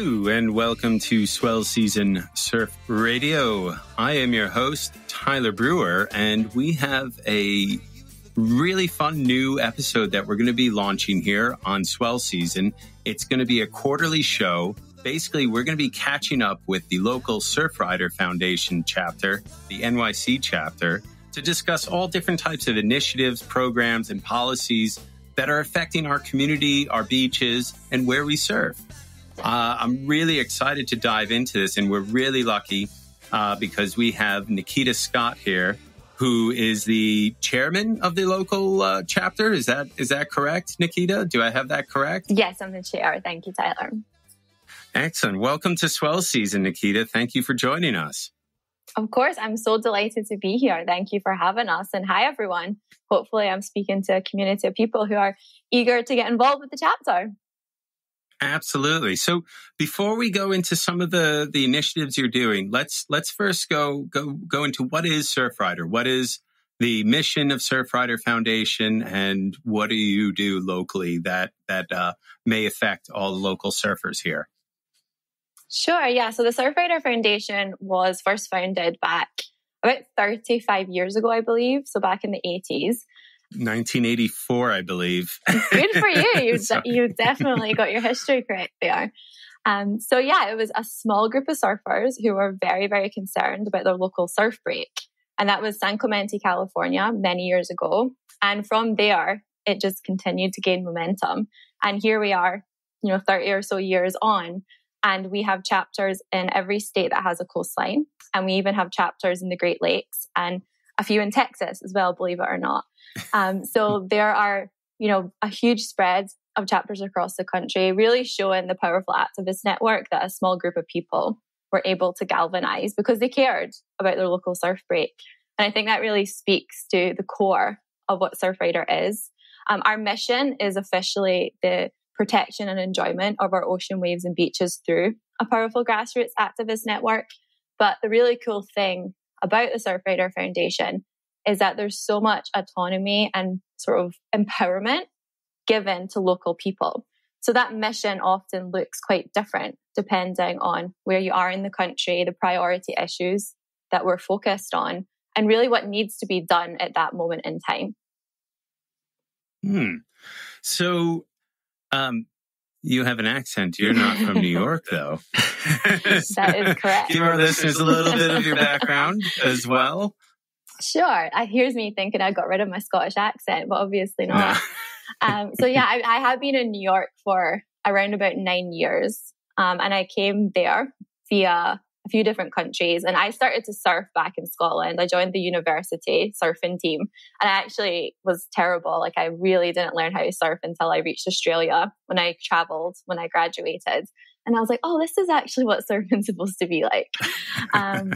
Hello and welcome to Swell Season Surf Radio. I am your host, Tyler Brewer, and we have a really fun new episode that we're going to be launching here on Swell Season. It's going to be a quarterly show. Basically, we're going to be catching up with the local Surfrider Foundation Chapter, the NYC Chapter, to discuss all different types of initiatives, programs, and policies that are affecting our community, our beaches, and where we surf. I'm really excited to dive into this, and we're really lucky because we have Nikita Scott here, who is the chairman of the local chapter. Is that correct, Nikita? Do I have that correct? Yes, I'm the chair. Thank you, Tyler. Excellent. Welcome to Swell Season, Nikita. Thank you for joining us. Of course, I'm so delighted to be here. Thank you for having us. And hi, everyone. Hopefully, I'm speaking to a community of people who are eager to get involved with the chapter. Absolutely. So before we go into some of the initiatives you're doing, let's first go into what is Surfrider? What is the mission of Surfrider Foundation, and what do you do locally that may affect all the local surfers here? Sure. Yeah. So the Surfrider Foundation was first founded back about 35 years ago, I believe. So back in the 80s. 1984, I believe. Good for you. You definitely got your history correct there. So yeah, it was a small group of surfers who were very, very concerned about their local surf break. And that was San Clemente, California, many years ago. And from there, it just continued to gain momentum. And here we are, 30 or so years on. And we have chapters in every state that has a coastline. And we even have chapters in the Great Lakes and a few in Texas as well, believe it or not. So there are, a huge spread of chapters across the country, really showing the powerful activist network that a small group of people were able to galvanize because they cared about their local surf break. And I think that really speaks to the core of what Surfrider is. Our mission is officially the protection and enjoyment of our ocean waves and beaches through a powerful grassroots activist network. But the really cool thing about the Surfrider Foundation is that there's so much autonomy and sort of empowerment given to local people. So that mission often looks quite different depending on where you are in the country, the priority issues that we're focused on, and really what needs to be done at that moment in time. So, you have an accent. You're not from New York, though. That is correct. Give our listeners a little bit of your background as well. Sure. Here's me thinking I got rid of my Scottish accent, but obviously not. So yeah, I have been in New York for around about 9 years. And I came there via a few different countries. And I started to surf back in Scotland. I joined the university surfing team. And I actually was terrible. I really didn't learn how to surf until I reached Australia when I traveled, when I graduated. And I was like, oh, this is actually what surfing's supposed to be like.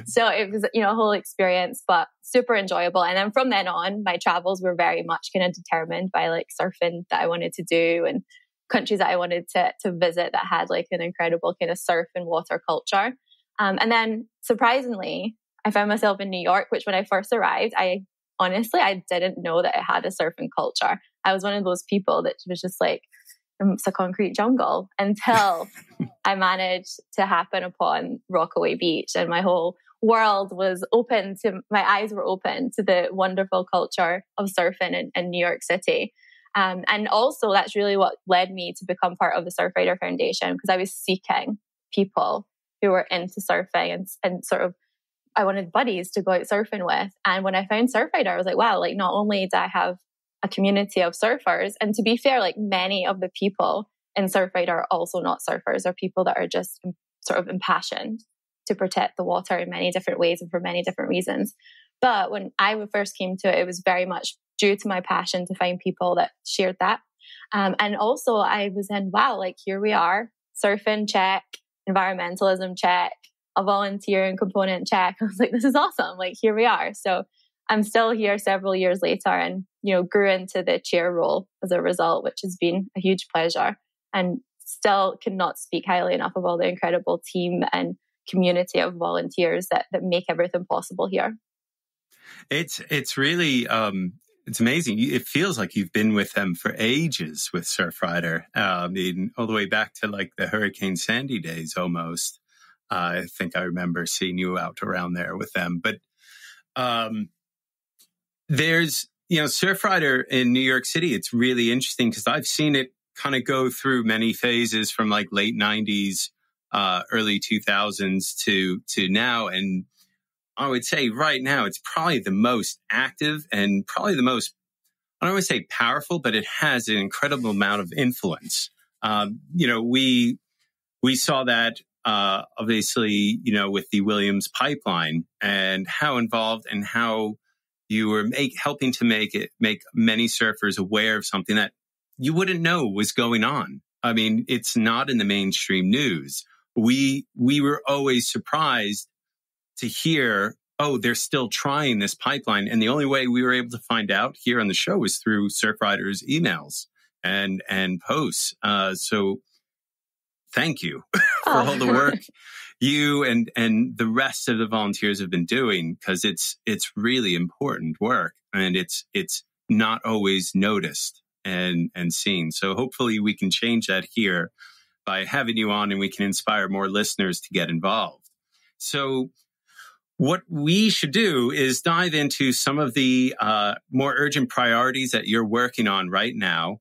So it was, a whole experience, but super enjoyable. And then from then on, my travels were very much kind of determined by surfing that I wanted to do and countries that I wanted to visit that had an incredible kind of surf and water culture. And then surprisingly, I found myself in New York, which when I first arrived, I didn't know that it had a surfing culture. I was one of those people that was just it's a concrete jungle until I managed to happen upon Rockaway Beach, and my whole world was open to, my eyes were open to the wonderful culture of surfing in New York City. And also that's really what led me to become part of the Surfrider Foundation, because I was seeking people who were into surfing and sort of, I wanted buddies to go out surfing with. And when I found Surfrider, I was like, wow, not only do I have a community of surfers, and to be fair, many of the people in Surfrider are also not surfers, are people that are just sort of impassioned to protect the water in many different ways and for many different reasons. But when I first came to it, it was very much due to my passion to find people that shared that. And also I was in, wow, here we are, surfing check, environmentalism check, a volunteering component check. I was like, this is awesome. Here we are. So I'm still here several years later and, grew into the chair role as a result, which has been a huge pleasure, and still cannot speak highly enough of all the incredible team and community of volunteers that make everything possible here. It's really, It's amazing. It feels like you've been with them for ages with Surfrider. I mean, all the way back to like the Hurricane Sandy days almost. I think I remember seeing you out around there with them. But there's, Surfrider in New York City. It's really interesting because I've seen it kind of go through many phases from like late 90s, early 2000s to now. And I would say right now, it's probably the most active and probably the most, I don't want to say powerful, but it has an incredible amount of influence. We saw that, obviously, with the Williams pipeline and how involved and how you were helping to make many surfers aware of something that you wouldn't know was going on. I mean, it's not in the mainstream news. We were always surprised to hear, oh, they're still trying this pipeline. And the only way we were able to find out here on the show was through Surfrider's emails and posts. So thank you for all the work you and the rest of the volunteers have been doing, because it's really important work, and it's not always noticed and seen. So hopefully we can change that here by having you on, and we can inspire more listeners to get involved. So what we should do is dive into some of the more urgent priorities that you're working on right now.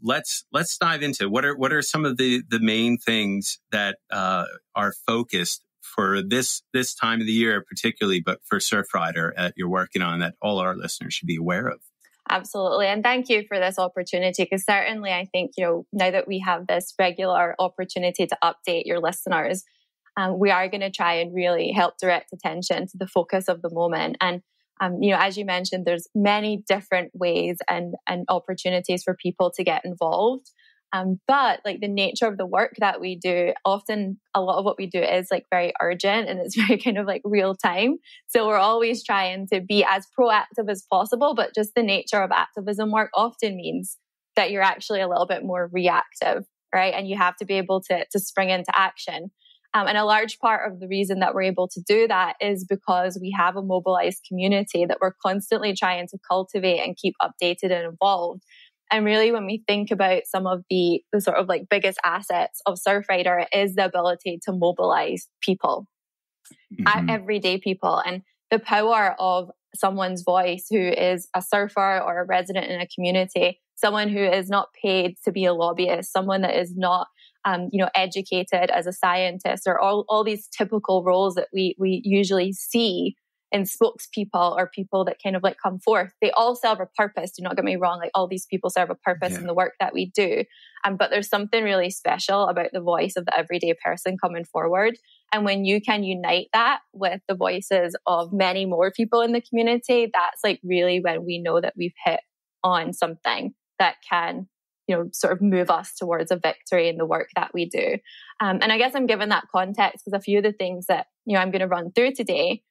Let's dive into what are some of the main things that are focused for this time of the year, particularly, but for Surfrider that you're working on that all our listeners should be aware of. Absolutely. And thank you for this opportunity, because certainly I think, now that we have this regular opportunity to update your listeners, we are going to try and really help direct attention to the focus of the moment. And, as you mentioned, there's many different ways and opportunities for people to get involved. But like the nature of the work that we do, often a lot of what we do is like very urgent and it's very kind of like real time. So we're always trying to be as proactive as possible, but just the nature of activism work often means that you're actually a little bit more reactive, right? And you have to be able to spring into action. And a large part of the reason that we're able to do that is because we have a mobilized community that we're constantly trying to cultivate and keep updated and involved. And really, when we think about some of the sort of like biggest assets of Surfrider, it is the ability to mobilize people, everyday people, and the power of someone's voice who is a surfer or a resident in a community, someone who is not paid to be a lobbyist, someone that is not educated as a scientist, or all these typical roles that we usually see in spokespeople or people that kind of like come forth. They all serve a purpose. Do not get me wrong. Like all these people serve a purpose in the work that we do. But there's something really special about the voice of the everyday person coming forward. And when you can unite that with the voices of many more people in the community, that's like really when we know that we've hit on something that can sort of move us towards a victory in the work that we do. And I guess I'm giving that context because a few of the things that, I'm going to run through today,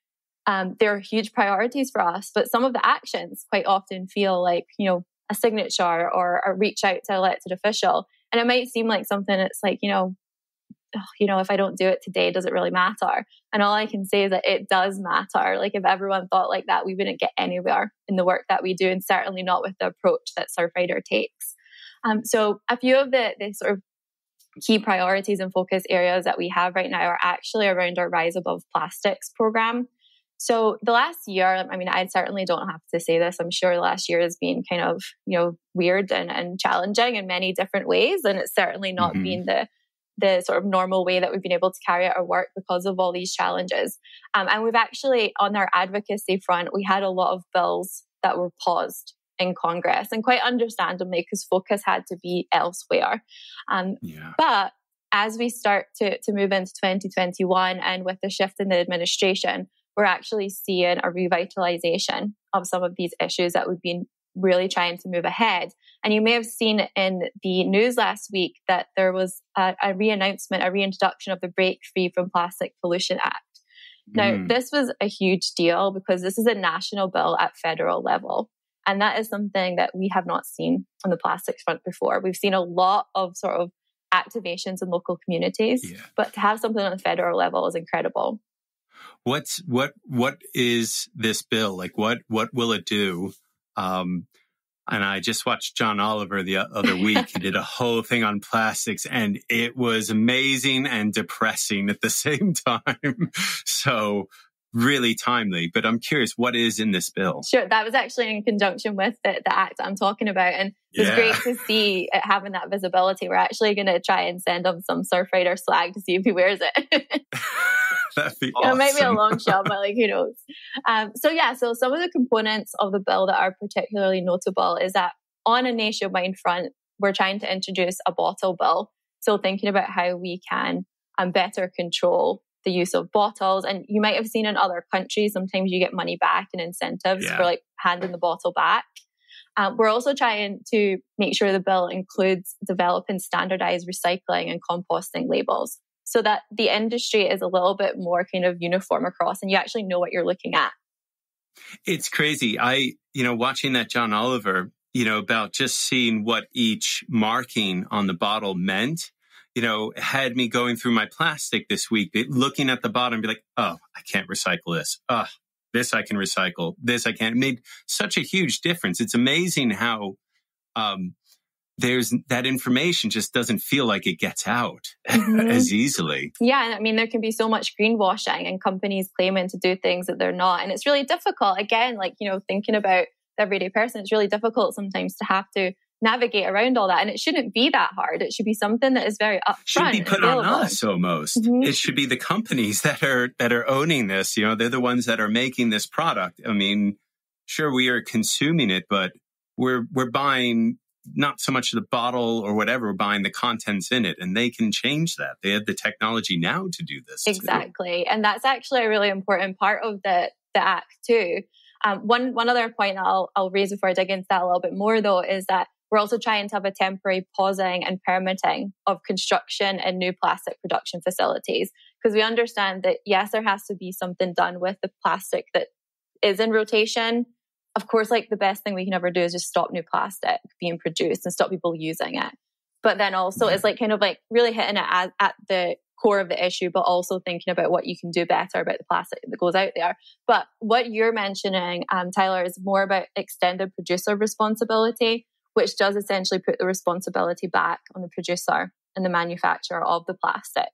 they're huge priorities for us, but some of the actions quite often feel like, a signature or a reach out to an elected official. And it might seem like something that's like, if I don't do it today, does it really matter? And all I can say is that it does matter. Like if everyone thought like that, we wouldn't get anywhere in the work that we do, and certainly not with the approach that Surfrider takes. So a few of the sort of key priorities and focus areas that we have right now are actually around our Rise Above Plastics program. So the last year, I certainly don't have to say this. I'm sure the last year has been kind of, weird and challenging in many different ways. And it's certainly not been the sort of normal way that we've been able to carry out our work because of all these challenges. And we've actually, on our advocacy front, we had a lot of bills that were paused in Congress, and quite understandably, because focus had to be elsewhere. But as we start to move into 2021 and with the shift in the administration, we're actually seeing a revitalization of some of these issues that we've been really trying to move ahead. And you may have seen in the news last week that there was a reintroduction of the Break Free from Plastic Pollution Act. Now, this was a huge deal because this is a national bill at federal level. And that is something that we have not seen on the plastics front before. We've seen a lot of sort of activations in local communities, but to have something on the federal level is incredible. What is this bill? Like what will it do? And I just watched John Oliver the other week. He did a whole thing on plastics, and it was amazing and depressing at the same time. So really timely. But I'm curious, what is in this bill? Sure. That was actually in conjunction with the act I'm talking about. And it's great to see it having that visibility. We're actually going to try and send him some Surfrider swag to see if he wears it. That'd be awesome. It might be a long shot, but who knows? So some of the components of the bill that are particularly notable is that on a nationwide front, we're trying to introduce a bottle bill. So thinking about how we can better control the use of bottles. And you might have seen in other countries, sometimes you get money back and incentives for handing the bottle back. We're also trying to make sure the bill includes developing standardized recycling and composting labels, so that the industry is a little bit more kind of uniform across and you actually know what you're looking at. It's crazy. Watching that John Oliver, about just seeing what each marking on the bottle meant, had me going through my plastic this week, looking at the bottom, be like, oh, I can't recycle this. This I can recycle. This I can't. It made such a huge difference. It's amazing how, there's that information just doesn't feel like it gets out as easily. Yeah. And I mean, there can be so much greenwashing and companies claiming to do things that they're not. And it's really difficult. Again, thinking about the everyday person, it's really difficult sometimes to have to navigate around all that. And it shouldn't be that hard. It should be something that is very upfront. Should be put on us almost. It should be the companies that are owning this. They're the ones that are making this product. I mean, sure, we are consuming it, but we're buying not so much the bottle or whatever, we're buying the contents in it, and they can change that. They have the technology now to do this. Exactly. And that's actually a really important part of the act too. One other point that I'll raise before I dig into that a little bit more though, is that we're also trying to have a temporary pausing and permitting of construction and new plastic production facilities. Because we understand that, yes, there has to be something done with the plastic that is in rotation. Of course, the best thing we can ever do is just stop new plastic being produced and stop people using it. But then also it's really hitting it at the core of the issue, but also thinking about what you can do better about the plastic that goes out there. But what you're mentioning, Tyler, is more about extended producer responsibility, which does essentially put the responsibility back on the producer and the manufacturer of the plastic.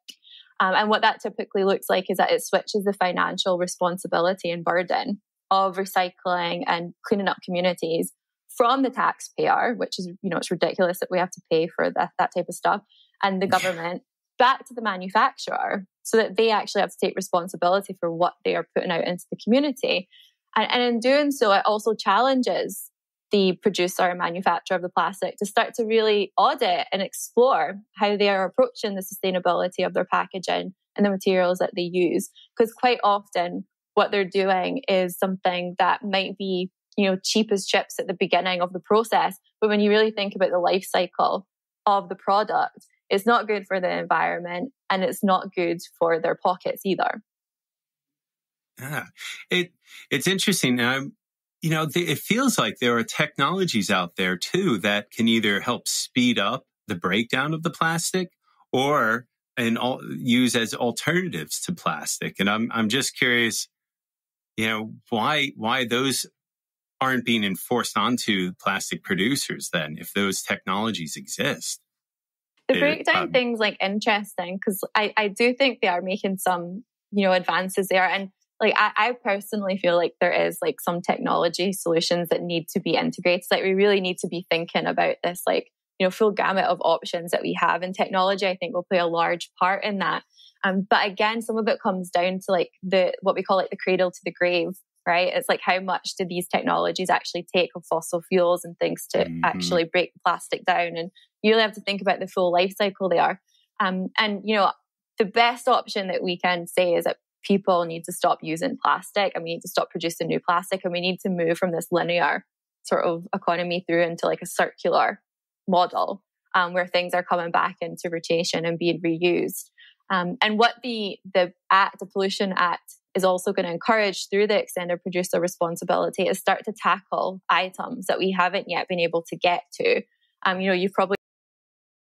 And what that typically looks like is that it switches the financial responsibility and burden of recycling and cleaning up communities from the taxpayer, which is, it's ridiculous that we have to pay for that type of stuff, and the government back to the manufacturer, so that they actually have to take responsibility for what they are putting out into the community. And in doing so, it also challenges the producer and manufacturer of the plastic to start to really audit and explore how they are approaching the sustainability of their packaging and the materials that they use. Because quite often, what they're doing is something that might be, cheap as chips at the beginning of the process. But when you really think about the life cycle of the product, it's not good for the environment and it's not good for their pockets either. Yeah, it's interesting. It feels like there are technologies out there too that can either help speed up the breakdown of the plastic or use as alternatives to plastic. And I'm just curious, why those aren't being enforced onto plastic producers then, if those technologies exist. The breakdown thing's interesting, because I do think they are making some, advances there. And I personally feel like there is some technology solutions that need to be integrated. We really need to be thinking about this, full gamut of options that we have. And technology, I think, will play a large part in that. But again, some of it comes down to what we call the cradle to the grave, right? It's how much do these technologies actually take of fossil fuels and things to actually break the plastic down? And you really have to think about the full life cycle there. The best option that we can say is that people need to stop using plastic, and we need to stop producing new plastic, and we need to move from this linear sort of economy through into a circular model where things are coming back into rotation and being reused. And what the Pollution Act is also going to encourage through the extended producer responsibility is start to tackle items that we haven't yet been able to get to. You've probably